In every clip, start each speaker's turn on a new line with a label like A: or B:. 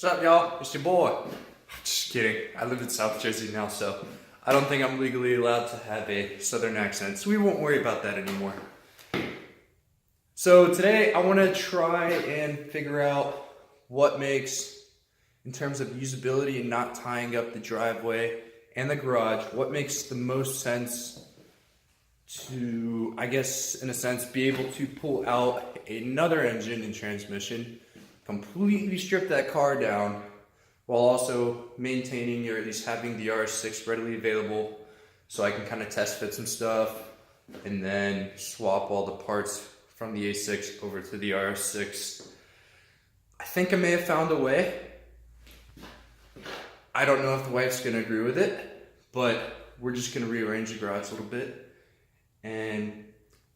A: What's up, y'all? It's your boy. Just kidding. I live in South Jersey now, so I don't think I'm legally allowed to have a southern accent, so we won't worry about that anymore. So today I want to try and figure out what makes, in terms of usability and not tying up the driveway and the garage, what makes the most sense to, I guess, in a sense, be able to pull out another engine and transmission, completely strip that car down, while also maintaining or at least having the RS6 readily available so I can kind of test fit some stuff and then swap all the parts from the A6 over to the RS6. I think I may have found a way. I don't know if the wife's gonna agree with it, but we're just gonna rearrange the garage a little bit and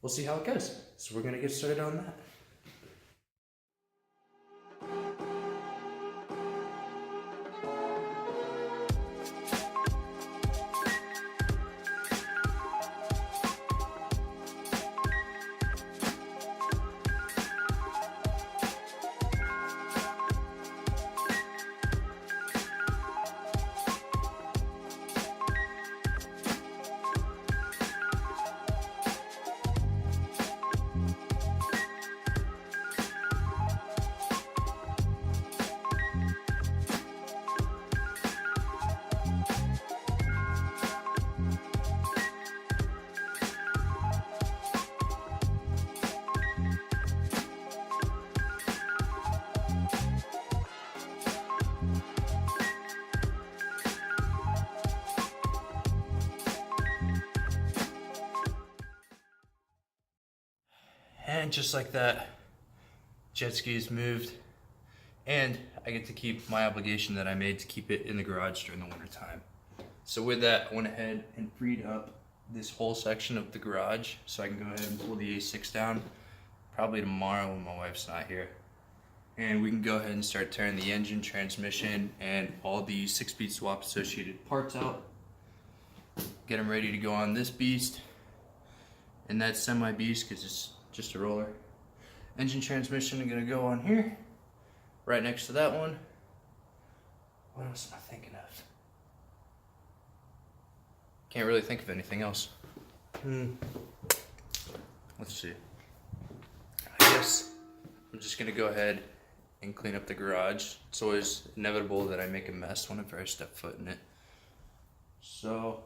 A: we'll see how it goes. So we're gonna get started on that. And just like that, jet ski is moved, and I get to keep my obligation that I made to keep it in the garage during the winter time. So with that, I went ahead and freed up this whole section of the garage so I can go ahead and pull the A6 down, probably tomorrow when my wife's not here. And we can go ahead and start tearing the engine, transmission, and all the 6-speed swap associated parts out. Get them ready to go on this beast, and that semi-beast, because it's just a roller. Engine, transmission are gonna go on here, right next to that one. What else am I thinking of? Can't really think of anything else. Let's see. I guess I'm just gonna go ahead and clean up the garage. It's always inevitable that I make a mess whenever I step foot in it. So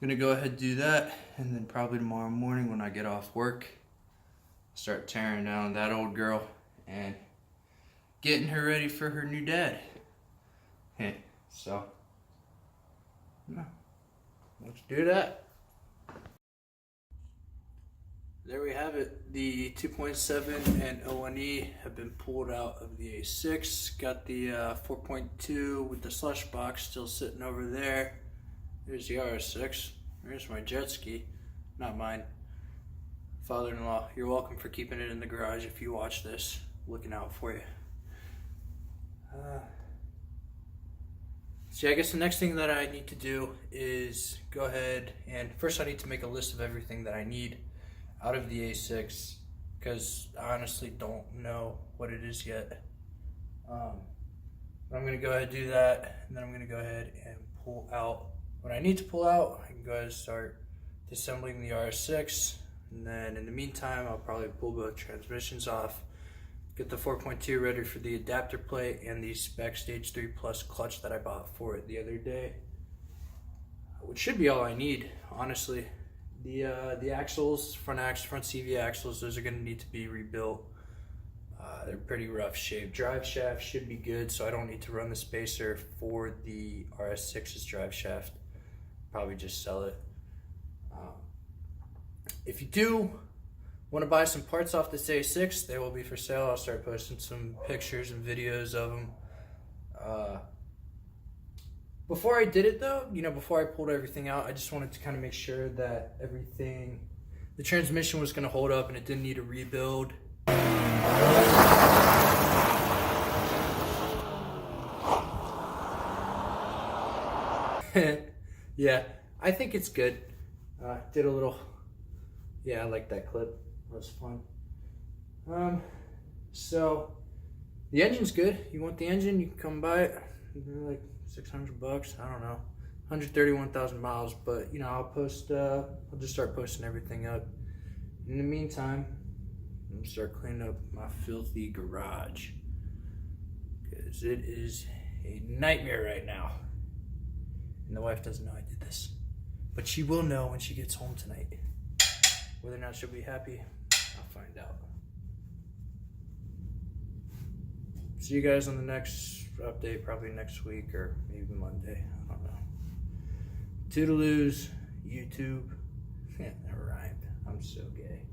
A: I'm gonna go ahead and do that, and then probably tomorrow morning when I get off work, start tearing down that old girl and getting her ready for her new dad. So, yeah, let's do that. There we have it. The 2.7 and O1E have been pulled out of the A6. Got the 4.2 with the slush box still sitting over there. There's the RS6. There's my jet ski, not mine. Father-in-law, you're welcome for keeping it in the garage if you watch this. Looking out for you. See, I guess the next thing that I need to do is go ahead and first I need to make a list of everything that I need out of the A6, because I honestly don't know what it is yet. But I'm going to go ahead and do that, and then I'm going to go ahead and pull out what I need to pull out. I can go ahead and start disassembling the RS6. And then in the meantime, I'll probably pull both transmissions off, get the 4.2 ready for the adapter plate and the spec stage 3 plus clutch that I bought for it the other day, which should be all I need, honestly. The axles, front CV axles, those are going to need to be rebuilt. They're pretty rough shape. Drive shaft should be good, so I don't need to run the spacer for the RS6's drive shaft. Probably just sell it. If you do want to buy some parts off this A6, they will be for sale. I'll start posting some pictures and videos of them. Before I did it though, before I pulled everything out, I just wanted to kind of make sure that the transmission was going to hold up and it didn't need a rebuild. Yeah, I think it's good. Did a little... Yeah, I like that clip. That was fun. So The engine's good. You want the engine, you can come buy it. They're like $600. I don't know. 131,000 miles, but you know, I'll just start posting everything up. In the meantime, I'm gonna start cleaning up my filthy garage, because it is a nightmare right now. And the wife doesn't know I did this, but she will know when she gets home tonight. Whether or not she'll be happy, I'll find out. See you guys on the next update, probably next week or maybe Monday. I don't know. Toodaloos, YouTube. Yeah, that rhymed. I'm so gay.